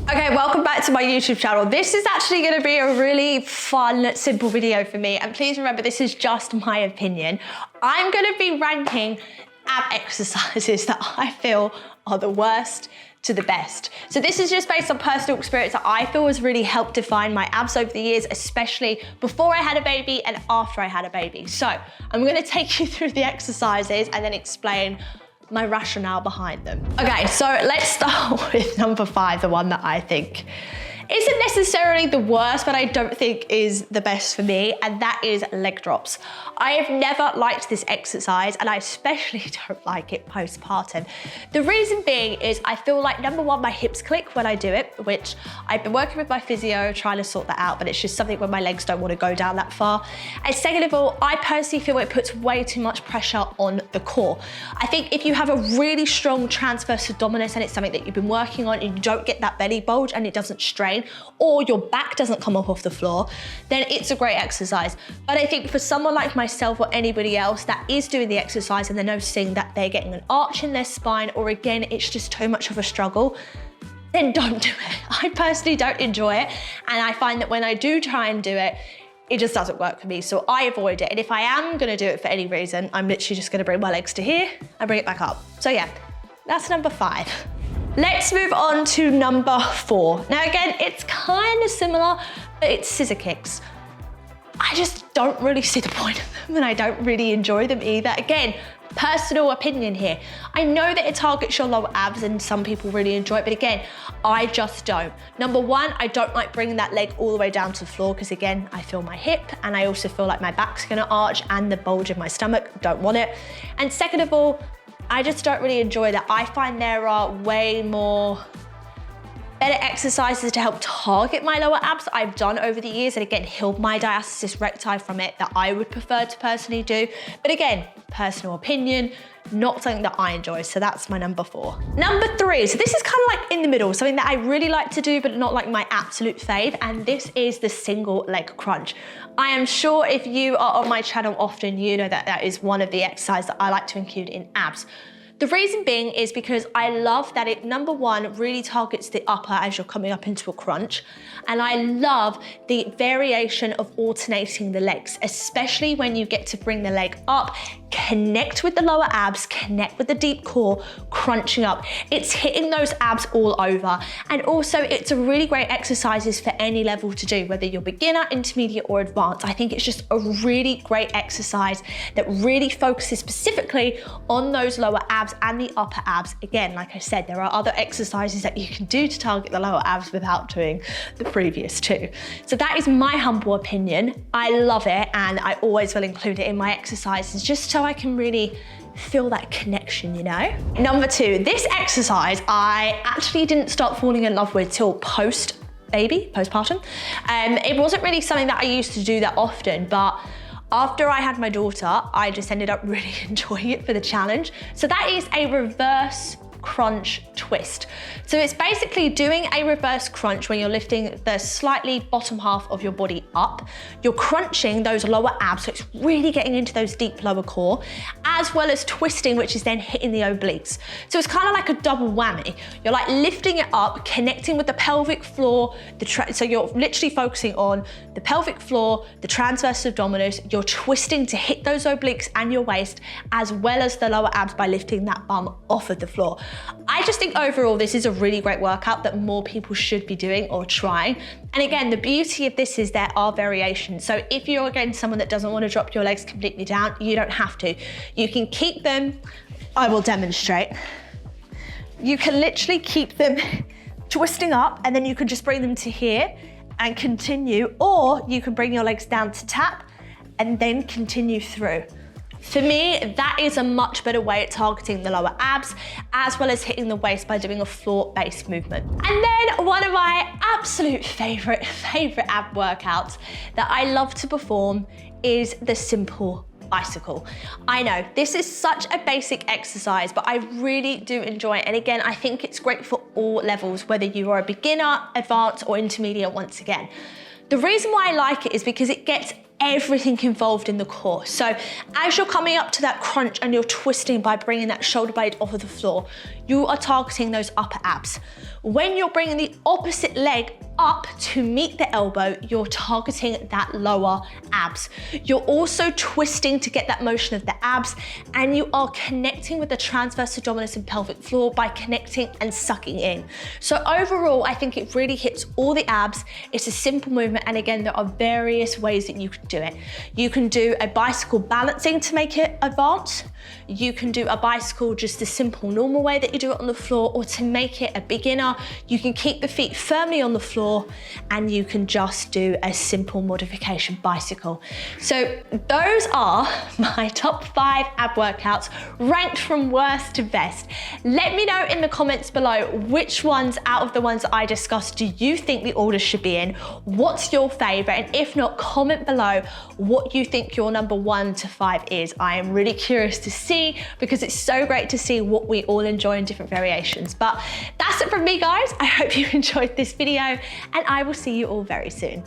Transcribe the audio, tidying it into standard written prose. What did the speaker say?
Okay, welcome back to my YouTube channel. This is actually gonna be a really fun, simple video for me. And please remember, this is just my opinion. I'm gonna be ranking ab exercises that I feel are the worst to the best. So this is just based on personal experience that I feel has really helped define my abs over the years, especially before I had a baby and after I had a baby. So I'm gonna take you through the exercises and then explain my rationale behind them. Okay, so let's start with number 5, the one that I think isn't necessarily the worst, but I don't think is the best for me, and that is leg drops. I have never liked this exercise, and I especially don't like it postpartum. The reason being is I feel like, number one, my hips click when I do it, which I've been working with my physio trying to sort that out, but it's just something where my legs don't want to go down that far. And second of all, I personally feel it puts way too much pressure on the core. I think if you have a really strong transverse abdominis and it's something that you've been working on and you don't get that belly bulge and it doesn't strain, or your back doesn't come up off the floor, then it's a great exercise. But I think for someone like myself or anybody else that is doing the exercise and they're noticing that they're getting an arch in their spine, or again, it's just too much of a struggle, then don't do it. I personally don't enjoy it. And I find that when I do try and do it, it just doesn't work for me. So I avoid it. And if I am gonna do it for any reason, I'm literally just gonna bring my legs to here and bring it back up. So yeah, that's number 5. Let's move on to number 4. Now again, it's kind of similar, but it's scissor kicks. I just don't really see the point of them and I don't really enjoy them either. Again, personal opinion here. I know that it targets your lower abs and some people really enjoy it, but again, I just don't. Number 1, I don't like bringing that leg all the way down to the floor because again, I feel my hip and I also feel like my back's gonna arch and the bulge in my stomach, don't want it. And second of all, I just don't really enjoy that. I find there are way more better exercises to help target my lower abs that I've done over the years and again, healed my diastasis recti from it that I would prefer to personally do. But again, personal opinion, not something that I enjoy. So that's my number 4. Number 3, so this is kind of like in the middle, something that I really like to do, but not like my absolute fave. And this is the single leg crunch. I am sure if you are on my channel often, you know that that is one of the exercises that I like to include in abs. The reason being is because I love that it, number 1, really targets the upper as you're coming up into a crunch. And I love the variation of alternating the legs, especially when you get to bring the leg up, connect with the lower abs, connect with the deep core, crunching up. It's hitting those abs all over. And also it's a really great exercise for any level to do, whether you're beginner, intermediate, or advanced. I think it's just a really great exercise that really focuses specifically on those lower abs and the upper abs. Again, like I said, there are other exercises that you can do to target the lower abs without doing the previous 2. So that is my humble opinion. I love it and I always will include it in my exercises just so I can really feel that connection, you know? Number 2, this exercise I actually didn't start falling in love with till postpartum. It wasn't really something that I used to do that often, but after I had my daughter, I just ended up really enjoying it for the challenge. So that is a reverse crunch twist. So it's basically doing a reverse crunch when you're lifting the slightly bottom half of your body up. You're crunching those lower abs, so it's really getting into those deep lower core, as well as twisting, which is then hitting the obliques. So it's kind of like a double whammy. You're like lifting it up, connecting with the pelvic floor, so you're literally focusing on the pelvic floor, the transverse abdominis, you're twisting to hit those obliques and your waist, as well as the lower abs by lifting that bum off of the floor. I just think overall this is a really great workout that more people should be doing or trying. And again, the beauty of this is there are variations. So if you're again someone that doesn't want to drop your legs completely down, you don't have to. You can keep them, I will demonstrate. You can literally keep them twisting up and then you can just bring them to here and continue, or you can bring your legs down to tap and then continue through. For me, that is a much better way at targeting the lower abs, as well as hitting the waist by doing a floor-based movement. And then one of my absolute favorite ab workouts that I love to perform is the simple bicycle. I know this is such a basic exercise, but I really do enjoy it. And again, I think it's great for all levels, whether you are a beginner, advanced, or intermediate once again. The reason why I like it is because it gets everything involved in the core. So as you're coming up to that crunch and you're twisting by bringing that shoulder blade off of the floor, you are targeting those upper abs. When you're bringing the opposite leg up to meet the elbow, you're targeting that lower abs. You're also twisting to get that motion of the abs, and you are connecting with the transverse abdominis and pelvic floor by connecting and sucking in. So overall, I think it really hits all the abs. It's a simple movement, and again, there are various ways that you can do it. You can do a bicycle balancing to make it advanced. You can do a bicycle just the simple normal way that you do it on the floor, or to make it a beginner, you can keep the feet firmly on the floor and you can just do a simple modification bicycle. So those are my top 5 ab workouts, ranked from worst to best. Let me know in the comments below which ones out of the ones that I discussed do you think the order should be in? What's your favorite? And if not, comment below what you think your number 1 to 5 is. I am really curious to see, because it's so great to see what we all enjoy in different variations. But that's it from me, guys. I hope you enjoyed this video, and I will see you all very soon.